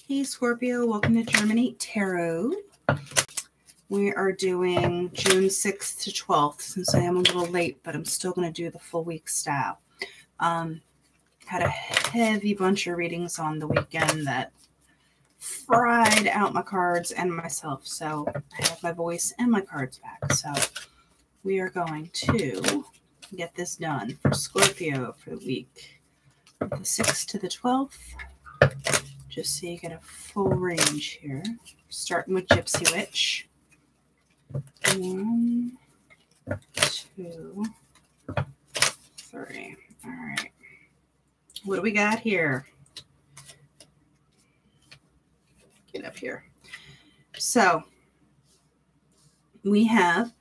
Hey Scorpio, welcome to Germinate Tarot. We are doing June 6th to 12th since I am a little late, but I'm still going to do the full week style. Had a heavy bunch of readings on the weekend that fried out my cards and myself, so I have my voice and my cards back. So we are going to get this done for Scorpio for the week the 6th to the 12th. Just so you get a full range here. Starting with Gypsy Witch. 1, 2, 3. All right. What do we got here? Get up here. So, we have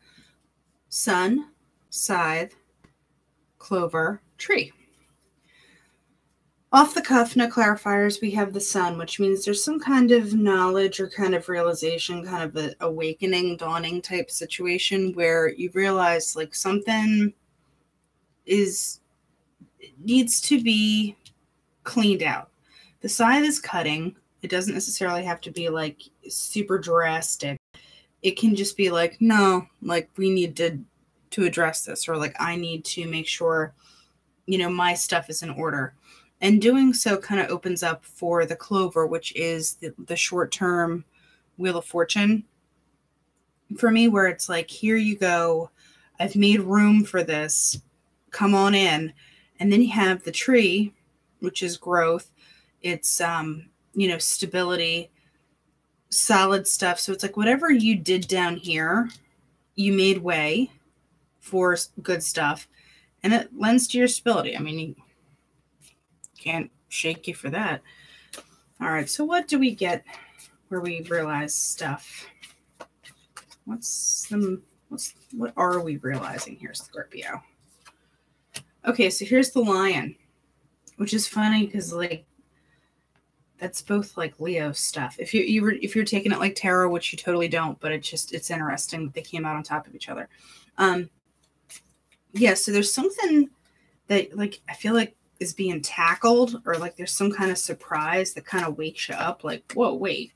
Sun, Scythe, Clover, Tree. Off the cuff, no clarifiers, we have the Sun, which means there's some kind of knowledge or kind of realization, kind of an awakening, dawning type situation where you realize like something needs to be cleaned out. The Scythe is cutting. It doesn't necessarily have to be like super drastic. It can just be like, no, like we need to address this, or like I need to make sure, my stuff is in order. And doing so kind of opens up for the Clover, which is the short-term Wheel of Fortune for me, where it's like, here you go. I've made room for this. Come on in. And then you have the Tree, which is growth. It's, stability, solid stuff. So it's like whatever you did down here, you made way for good stuff. And it lends to your stability. I mean, can't shake you for that. All right, so what do we get where we realize stuff? What are we realizing here, Scorpio? Okay, so here's the Lion, which is funny because like that's both like Leo stuff. If you're taking it like tarot, which you totally don't, but it's interesting that they came out on top of each other. Yeah, so there's something that like I feel like is being tackled, or like there's some kind of surprise that kind of wakes you up like, whoa, wait.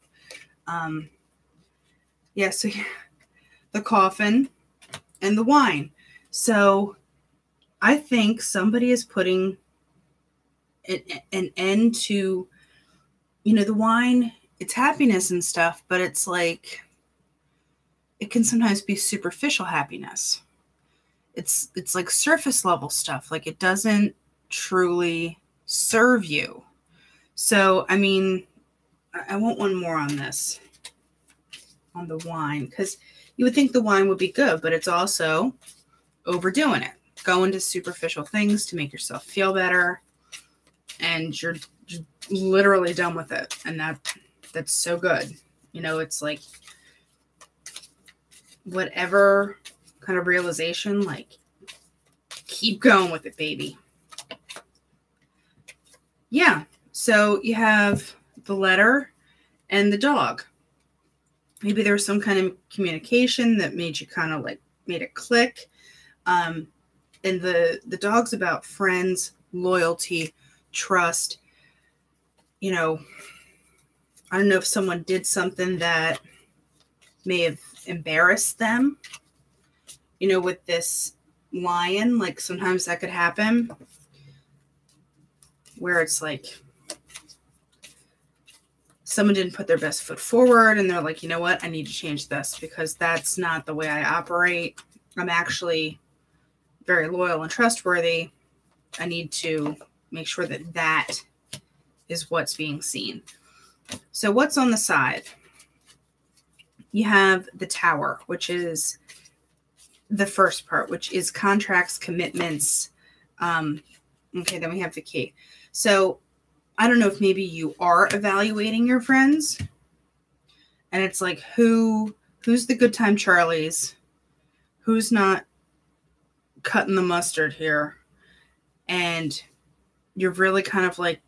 Yeah, so the Coffin and the Wine. So I think somebody is putting an end to, the wine, it's happiness and stuff, but it's like, it can sometimes be superficial happiness. It's like surface level stuff. Like it doesn't truly serve you. So, I mean, I want one more on this, on the Wine, because you would think the wine would be good, but it's also overdoing it, going to superficial things to make yourself feel better, and you're literally done with it. And that's so good. It's like whatever kind of realization, like keep going with it, baby. Yeah, so you have the Letter and the Dog. Maybe there was some kind of communication that made you kind of like made it click. And the Dog's about friends, loyalty, trust. I don't know if someone did something that may have embarrassed them. With this Lion, like sometimes that could happen, where it's like someone didn't put their best foot forward and they're like, you know what, I need to change this because that's not the way I operate. I'm actually very loyal and trustworthy. I need to make sure that that is what's being seen. So what's on the side? You have the Tower, which is the first part, which is contracts, commitments. Okay, then we have the Key. So I don't know if maybe you are evaluating your friends, and it's like who's the good time Charlies, who's not cutting the mustard here, and you're really kind of like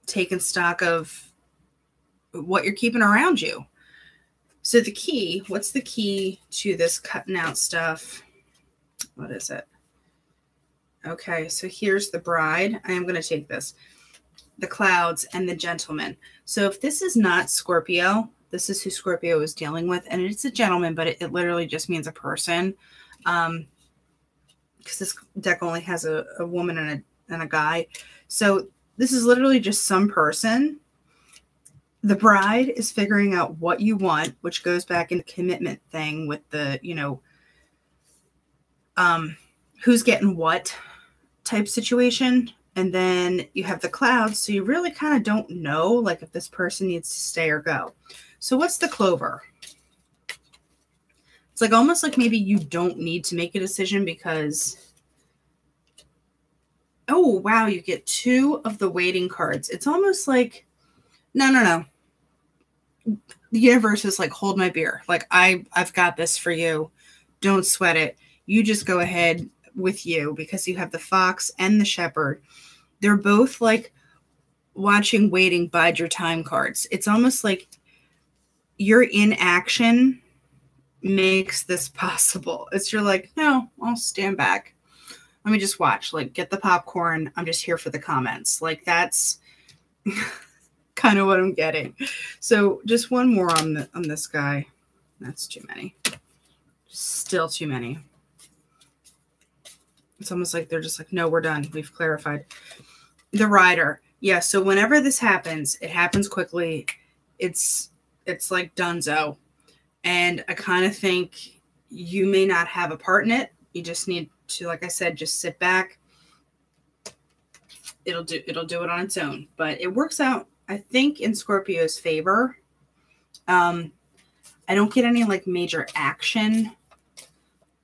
taking stock of what you're keeping around you. So the Key, what's the key to this cutting out stuff? What is it? Okay, so here's the Bride. I am going to take this. the clouds, and the gentleman. So if this is not Scorpio, this is who Scorpio is dealing with. And it's a gentleman, but it literally just means a person. Because this deck only has a woman and a guy. So this is literally just some person. The bride is figuring out what you want, which goes back in the commitment thing with the, who's getting what type situation. And then you have the clouds. So you really kind of don't know, like, if this person needs to stay or go. So what's the clover? It's like almost like maybe you don't need to make a decision because, oh, wow, you get 2 of the waiting cards. It's almost like, no. The universe is like, hold my beer. Like, I've got this for you. Don't sweat it. You just go ahead with you, because you have the fox and the shepherd. They're both like watching, waiting, bide your time cards. It's almost like your inaction makes this possible. You're like, no, I'll stand back. Let me just watch. Like, get the popcorn. I'm just here for the comments. Like, that's kind of what I'm getting. So just one more on this guy. That's too many. Still too many. It's almost like they're just like, no, we're done. We've clarified. The rider. Yeah, so whenever this happens, it happens quickly. It's like donezo. And I kind of think you may not have a part in it. You just need to, like I said, just sit back. It'll do it on its own. But it works out, I think, in Scorpio's favor. I don't get any like major action.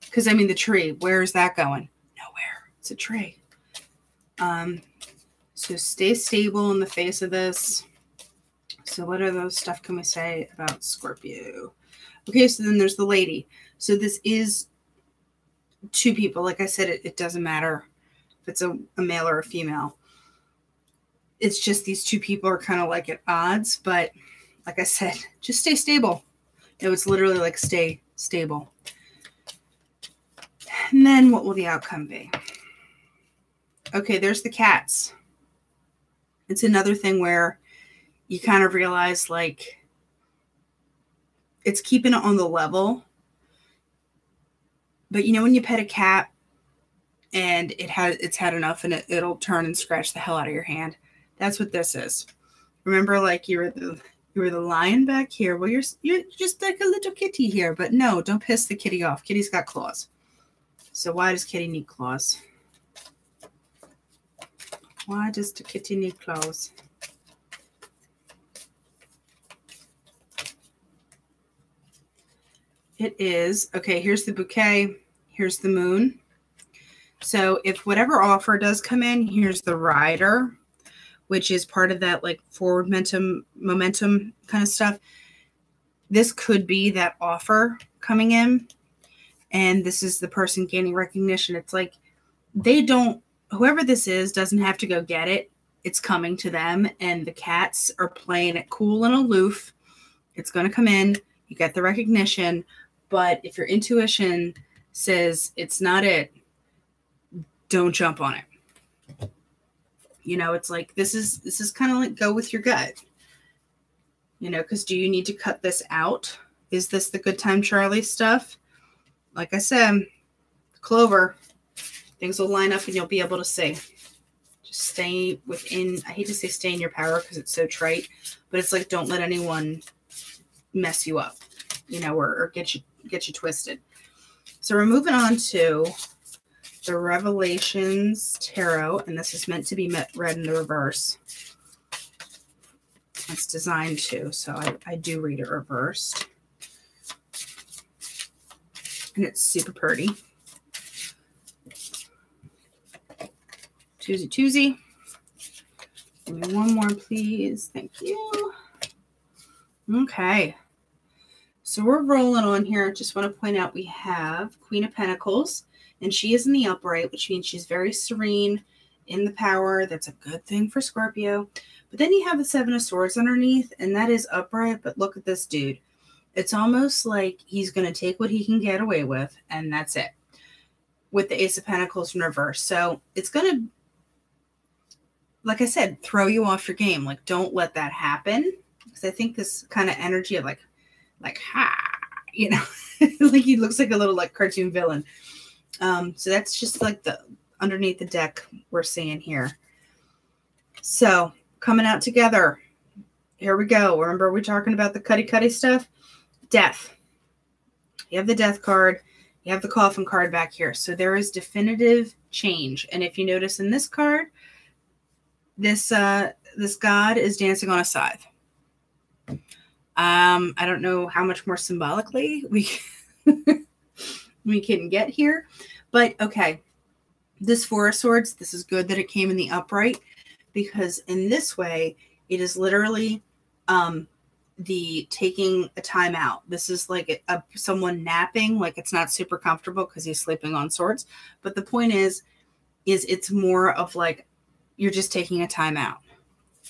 Because I mean, the tree, where is that going? Nowhere. It's a tree. So stay stable in the face of this. So what other stuff can we say about Scorpio? Okay, so then there's the lady. So this is 2 people. Like I said, it doesn't matter if it's a male or a female. It's just these 2 people are kind of like at odds. But like I said, just stay stable. It's literally like stay stable. And then what will the outcome be? Okay, there's the cats. It's another thing where you kind of realize, like, it's keeping it on the level. But when you pet a cat and it's had enough and it'll turn and scratch the hell out of your hand. That's what this is. Remember, like, you were the lion back here. Well, you're just like a little kitty here. But no, don't piss the kitty off. Kitty's got claws. So why does kitty need claws? Why does the kitty need claws? It is, okay, here's the bouquet. Here's the moon. So if whatever offer does come in, here's the rider, which is part of that like forward momentum kind of stuff. This could be that offer coming in. And this is the person gaining recognition. It's like whoever this is doesn't have to go get it. It's coming to them. And the cats are playing it cool and aloof. It's going to come in. You get the recognition. But if your intuition says it's not it, don't jump on it. It's like this is kind of like go with your gut. Because do you need to cut this out? Is this the good time Charlie stuff? Like I said, Clover, things will line up and you'll be able to see. Just stay within, I hate to say stay in your power because it's so trite, but it's like don't let anyone mess you up, or get you twisted. So we're moving on to the Revelations Tarot, and this is meant to be read in the reverse. It's designed to, so I do read it reversed. And it's super pretty. Toozy. Give me one more, please. Thank you. Okay. So we're rolling on here. Just want to point out we have Queen of Pentacles, and she is in the upright, which means she's very serene in the power. That's a good thing for Scorpio. But then you have the Seven of Swords underneath, and that is upright. But look at this dude. It's almost like he's going to take what he can get away with, and that's it. With the Ace of Pentacles in reverse. So it's going to, like I said, throw you off your game. Like, don't let that happen. Because I think this kind of energy of like, ha, you know, like he looks like a little like cartoon villain. So that's just like the underneath the deck we're seeing here. So coming out together. Here we go. Remember we're talking about the cutty stuff? Death. You have the death card. You have the coffin card back here. So there is definitive change. And if you notice in this card, this god is dancing on a scythe. I don't know how much more symbolically we can get here, but okay. This Four of Swords, this is good that it came in the upright, because in this way, it is literally the taking a time out. This is like someone napping, like it's not super comfortable because he's sleeping on swords. But the point is it's more of like you're just taking a time out.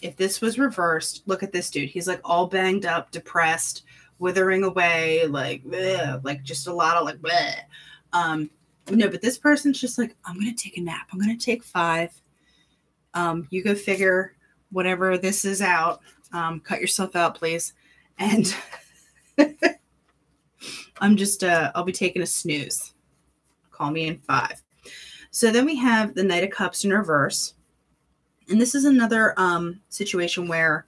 If this was reversed, look at this dude. He's like all banged up, depressed, withering away, like bleh, like just a lot of like bleh. No, but this person's just like, I'm gonna take a nap. I'm gonna take 5. You go figure. Whatever this is out. Cut yourself out, please. And I'm just I'll be taking a snooze. Call me in 5. So then we have the Knight of Cups in reverse. And this is another situation where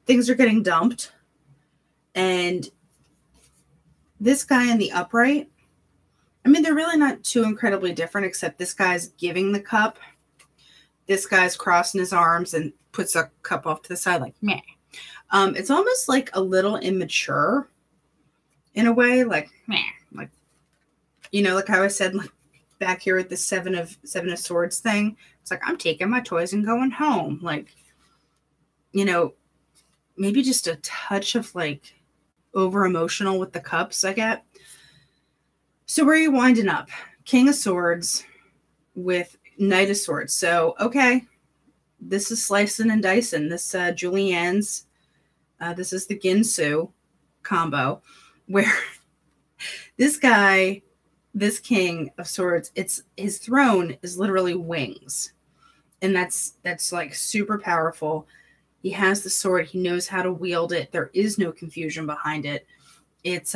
things are getting dumped. And this guy in the upright, I mean, they're really not too incredibly different, except this guy's giving the cup. This guy's crossing his arms and puts a cup off to the side like, meh. It's almost like a little immature in a way, like, meh. Like, you know, like how I said, like, back here at the Seven of Swords thing. It's like, I'm taking my toys and going home. Like, you know, maybe just a touch of like over emotional with the cups I get. So where are you winding up? King of Swords with Knight of Swords. So, okay, this is slicing and dicing. This Julianne's, this is the Ginsu combo, where this guy, this King of Swords, his throne is literally wings. And that's like super powerful. He has the sword. He knows how to wield it. There is no confusion behind it. It's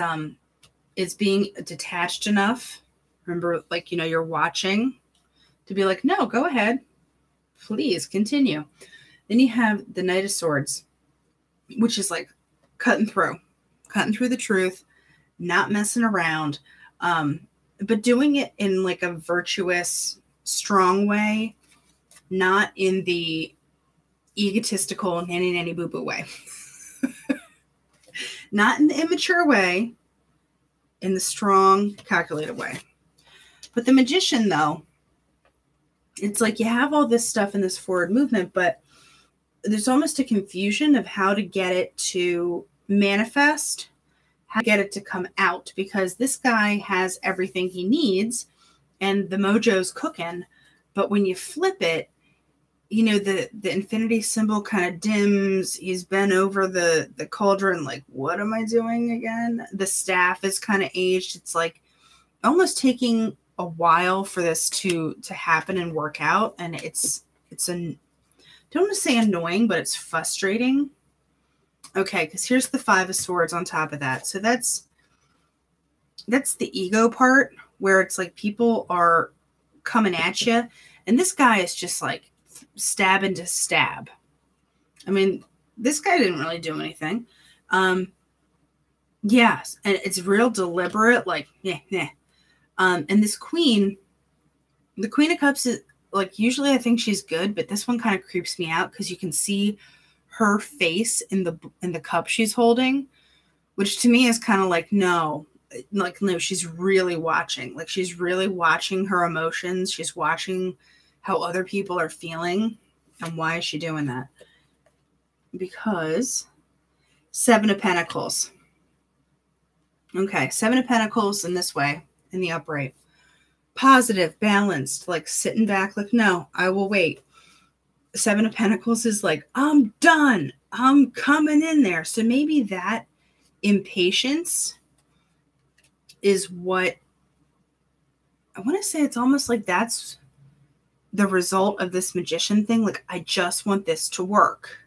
being detached enough. Remember, like, you know, you're watching to be like, no, go ahead. Please continue. Then you have the Knight of Swords, which is like cutting through the truth, not messing around, but doing it in like a virtuous, strong way, not in the egotistical nanny boo boo way. Not in the immature way, in the strong, calculated way. But the Magician, though, it's like you have all this stuff in this forward movement, but there's almost a confusion of how to get it to manifest, how to get it to come out, because this guy has everything he needs and the mojo's cooking. But when you flip it, you know, the infinity symbol kind of dims. He's been over the cauldron, like, what am I doing again? The staff is kind of aged. It's like almost taking a while for this to happen and work out. And it's don't want to say annoying, but it's frustrating. Okay, because here's the Five of Swords on top of that. So that's the ego part, where it's like people are coming at you. And this guy is just like stabbing to stab. I mean, this guy didn't really do anything. Yes, and it's real deliberate, like, yeah. And this queen, the Queen of Cups, is like, usually I think she's good, but this one kind of creeps me out because you can see her face in the cup she's holding, which to me is kind of like, no, she's really watching. Like, she's really watching her emotions. She's watching how other people are feeling. And why is she doing that? Because Seven of Pentacles. Okay, Seven of Pentacles in this way, in the upright. Positive, balanced, like sitting back, like, no, I will wait. Seven of Pentacles is like, I'm done. I'm coming in there. So maybe that impatience is what I want to say. It's almost like that's the result of this magician thing. Like, I just want this to work.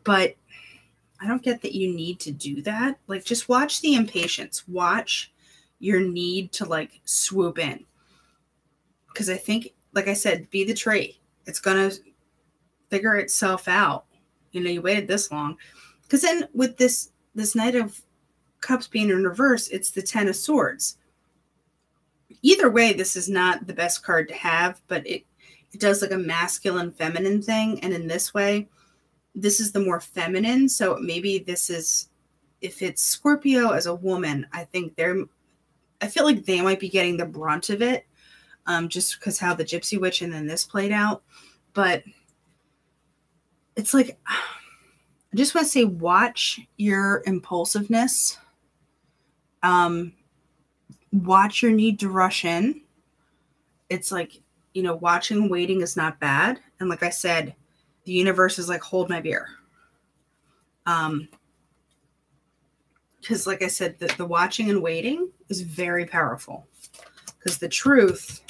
But I don't get that you need to do that. Like, just watch the impatience. Watch your need to, like, swoop in. Because I think, like I said, be the tree. It's going to figure itself out. You know, you waited this long. Because then with this Knight of Cups being in reverse, it's the Ten of Swords. Either way, this is not the best card to have, but it does like a masculine, feminine thing. And in this way, this is the more feminine. So maybe this is, if it's Scorpio as a woman, I feel like they might be getting the brunt of it, just because how the Gypsy Witch and then this played out. But it's like, I just want to say, watch your impulsiveness. Watch your need to rush in. It's like, you know, watching and waiting is not bad. And like I said, the universe is like, hold my beer. Because like I said, the watching and waiting is very powerful. Because the truth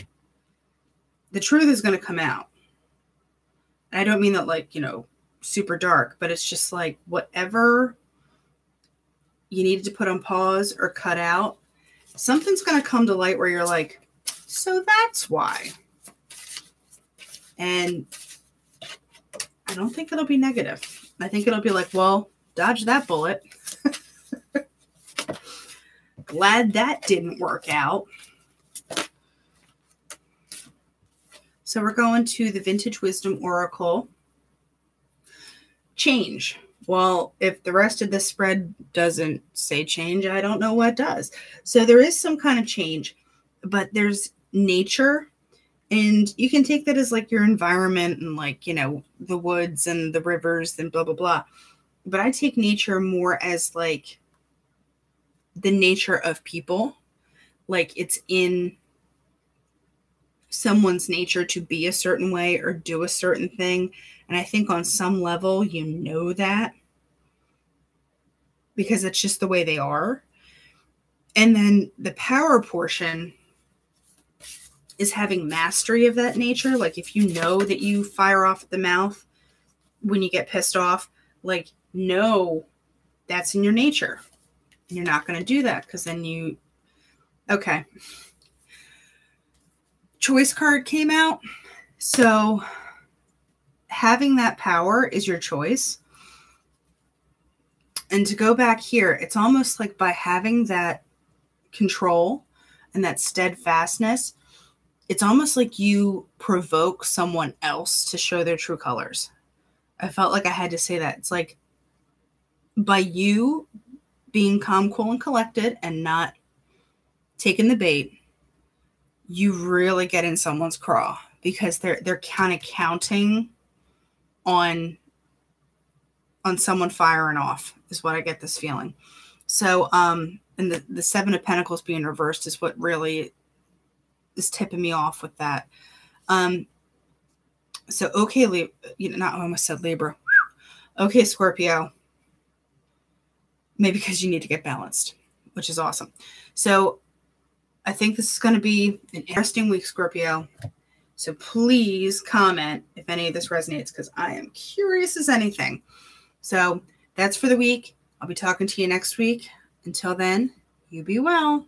is going to come out. And I don't mean that like, you know, super dark, but it's just like whatever you needed to put on pause or cut out, something's going to come to light where you're like, so that's why. And I don't think it'll be negative. I think it'll be like, well, dodge that bullet. Glad that didn't work out. So we're going to the Vintage Wisdom Oracle. Change. Well, if the rest of the spread doesn't say change, I don't know what does. So there is some kind of change, but there's nature, and you can take that as like your environment and like, you know, the woods and the rivers and blah, blah, blah. But I take nature more as like the nature of people. Like it's in someone's nature to be a certain way or do a certain thing. And I think on some level, you know that because it's just the way they are. And then the power portion is having mastery of that nature. Like if you know that you fire off at the mouth when you get pissed off, like, no, that's in your nature. And you're not going to do that because then you, okay. Choice card came out. So having that power is your choice. And to go back here, it's almost like by having that control and that steadfastness, it's almost like you provoke someone else to show their true colors. I felt like I had to say that. It's like by you being calm, cool, and collected and not taking the bait, you really get in someone's craw because they're kind of counting on someone firing off is what I get this feeling. So, and the Seven of Pentacles being reversed is what really is tipping me off with that. So, okay, I almost said Libra. Okay, Scorpio. Maybe because you need to get balanced, which is awesome. So I think this is going to be an interesting week, Scorpio. So please comment if any of this resonates because I am curious as anything. So that's for the week. I'll be talking to you next week. Until then, you be well.